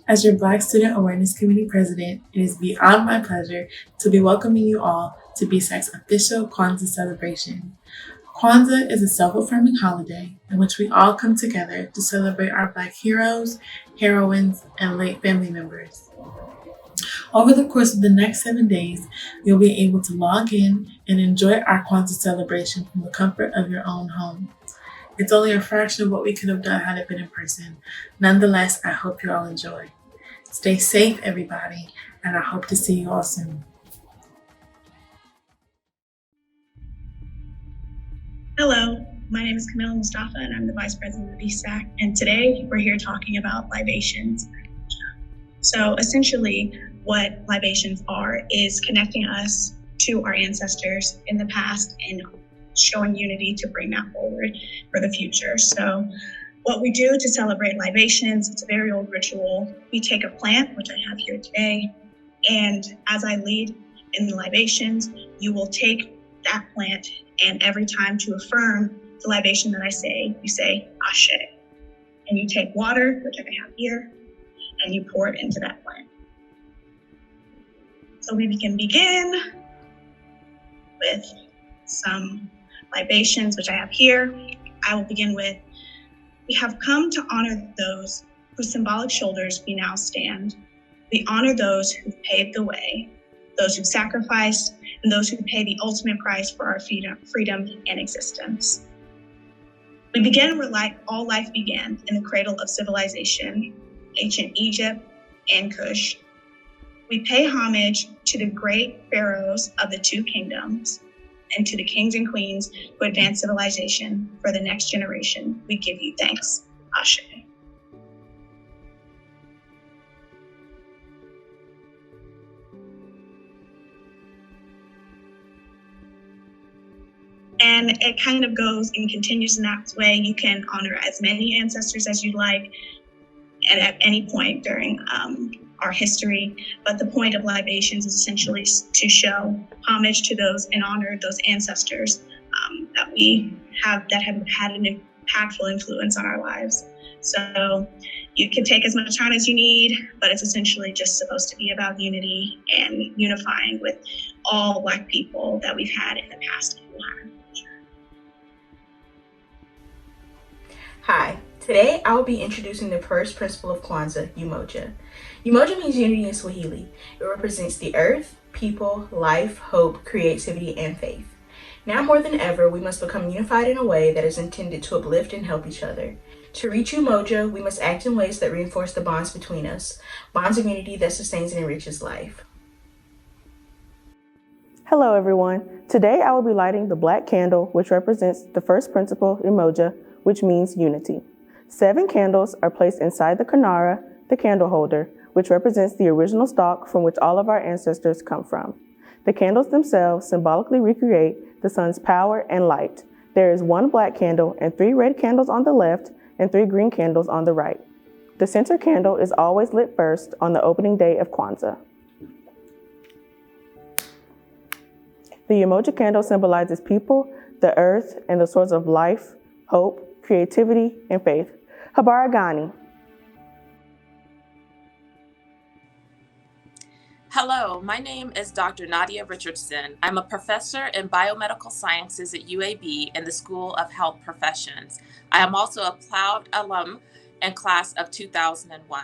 As your Black Student Awareness Committee President, it is beyond my pleasure to be welcoming you all to Vsac's official Kwanzaa celebration. Kwanzaa is a self-affirming holiday in which we all come together to celebrate our Black heroes, heroines, and late family members. Over the course of the next 7 days, you'll be able to log in and enjoy our Kwanzaa celebration from the comfort of your own home. It's only a fraction of what we could have done had it been in person. Nonetheless, I hope you all enjoy. Stay safe, everybody, and I hope to see you all soon. Hello, my name is Camilla Mustafa, and I'm the Vice President of Vsac. And today we're here talking about libations. So essentially, what libations are is connecting us to our ancestors in the past and showing unity to bring that forward for the future. So what we do to celebrate libations, it's a very old ritual. We take a plant, which I have here today, and as I lead in the libations, you will take that plant, and every time to affirm the libation that I say, you say Ashe. And you take water, which I have here, and you pour it into that plant. So we can begin with some libations, which I have here. I will begin with, we have come to honor those whose symbolic shoulders we now stand. We honor those who paved the way, those who sacrificed, and those who pay the ultimate price for our freedom and existence. We begin where all life began, in the cradle of civilization, ancient Egypt and Kush. We pay homage to the great pharaohs of the two kingdoms and to the kings and queens who advanced civilization for the next generation. We give you thanks. Ashe. And it kind of goes and continues in that way. You can honor as many ancestors as you'd like and at any point during our history. But the point of libations is essentially to show homage to those and honor those ancestors that we have that have had an impactful influence on our lives. So you can take as much time as you need, but it's essentially just supposed to be about unity and unifying with all Black people that we've had in the past and will have in the future. Hi, today I will be introducing the first principle of Kwanzaa, Umoja. Umoja means unity in Swahili. It represents the earth, people, life, hope, creativity, and faith. Now more than ever, we must become unified in a way that is intended to uplift and help each other. To reach Umoja, we must act in ways that reinforce the bonds between us, bonds of unity that sustains and enriches life. Hello everyone. Today I will be lighting the black candle, which represents the first principle, Umoja, which means unity. 7 candles are placed inside the kanara, the candle holder, which represents the original stalk from which all of our ancestors come from. The candles themselves symbolically recreate the sun's power and light. There is 1 black candle and 3 red candles on the left and 3 green candles on the right. The center candle is always lit first on the opening day of Kwanzaa. The Umoja candle symbolizes people, the earth, and the source of life, hope, creativity, and faith. Habara gani. Hello, my name is Dr. Nadia Richardson. I'm a professor in biomedical sciences at UAB in the School of Health Professions. I am also a proud alum and class of 2001.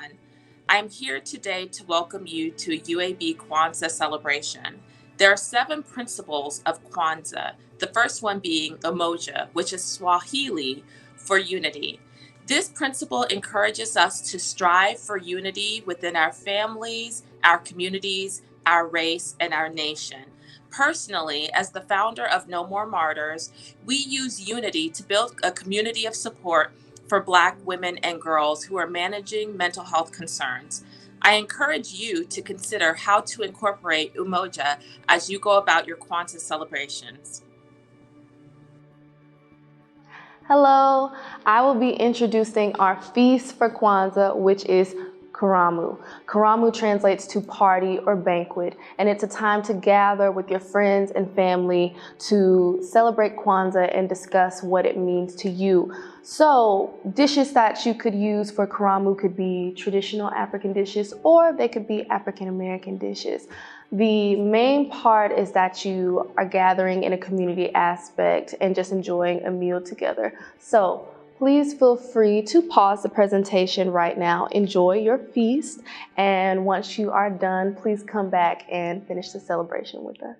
I am here today to welcome you to UAB Kwanzaa celebration. There are 7 principles of Kwanzaa, the first one being Umoja, which is Swahili for unity. This principle encourages us to strive for unity within our families, our communities, our race, and our nation. Personally, as the founder of No More Martyrs, we use unity to build a community of support for Black women and girls who are managing mental health concerns. I encourage you to consider how to incorporate Umoja as you go about your Kwanzaa celebrations. Hello, I will be introducing our feast for Kwanzaa, which is Karamu. Karamu translates to party or banquet, and it's a time to gather with your friends and family to celebrate Kwanzaa and discuss what it means to you. So dishes that you could use for Karamu could be traditional African dishes, or they could be African American dishes. The main part is that you are gathering in a community aspect and just enjoying a meal together. So please feel free to pause the presentation right now, enjoy your feast, and once you are done, please come back and finish the celebration with us.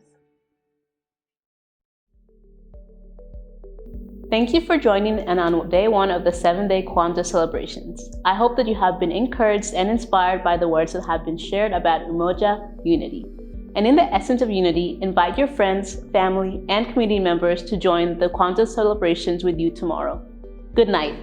Thank you for joining in on day one of the 7-day Kwanzaa celebrations. I hope that you have been encouraged and inspired by the words that have been shared about Umoja, unity. And in the essence of unity, invite your friends, family, and community members to join the Kwanzaa celebrations with you tomorrow. Good night.